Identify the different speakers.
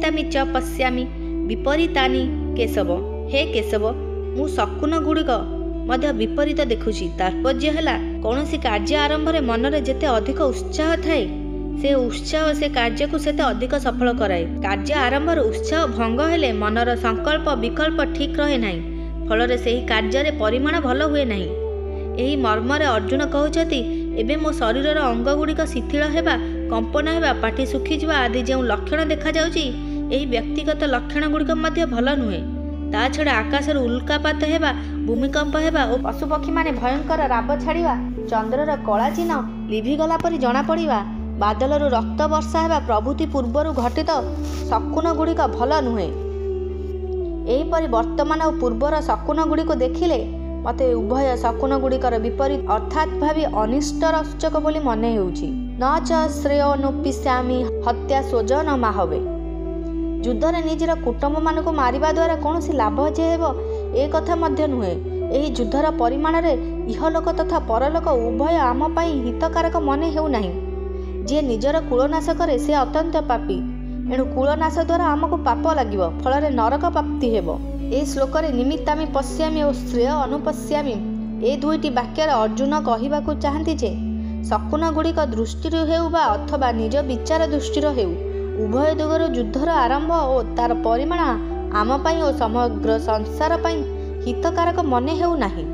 Speaker 1: निमित्तामि च पश्यामि विपरीतानि केशव। हे केशव, मु शकुन गुड़िक मध्य विपरीत देखुछि। तात्पर्य है कौनसी कार्य आरंभ में मनरे जेते अधिक उत्साह थाए से उत्साह से कार्य को सेते अधिक सफल कराए। कार्य आरंभ उत्साह भंग हेले मनर संकल्प विकल्प ठीक रहे नहीं, फल से कार्य परिमाण भल हुए नहीं। यही मर्मरे अर्जुन कहते एबे मो शरीर अंग गुड़िक शिथिल हेबा, कंपन हेबा, पाटी सुखीजा आदि जो लक्षण देखा जाउची यही व्यक्तिगत लक्षण गुड़िक मध्य भल नुहे। ता छड़ा आकाश उल्कापात हेबा, भूमिकंप हेबा और पशुपक्षी माने भयंकर राब छाड़िबा, चंद्रर कला चिन्ह लिभिगला परी जना पड़िबा, बादलरू रक्त वर्षा हेबा प्रभृति पूर्वर घटित शकुन गुड़िक भल नुहे। एहीपरि वर्तमान और पूर्वर शकुन गुड़िक देखिले मते उभय शकुन गुड़िकर विपरीत अर्थात भावी अनिष्टर सूचक बोली मने हेउछि। न च श्रेयोनुपिस्यामि हत्या स्वजन माहवे। युद्धरे निजर कुटुंब मानक मारिबा द्वारा कौन लाभ जे हेबो ए कथा मध्य नुहे। एही युद्धर परिमाण रे इहलोक तथा परलोक उभय आम पई हितकारक मने हेउ नाही। जे निजर कुलनाश करे से अत्यंत पापी, एणु कुलनाश द्वारा आमको पाप लागिबो, फल नरक प्राप्ति हेबो। ए श्लोक रे निमित्तामि पश्यामि और श्रेय अनुपश्यामि ए दुईटी वाक्य अर्जुन कहिबाकु चाहନ୍ତି जे शकुन गुड़िक दृष्टि हेउ बा अथवा निज विचार दृष्टि हेउ उभय दिगर युद्धर आरंभ और तार परिमाण आम पाई और समग्र संसार पाई हितकारक मने हेउ नाही।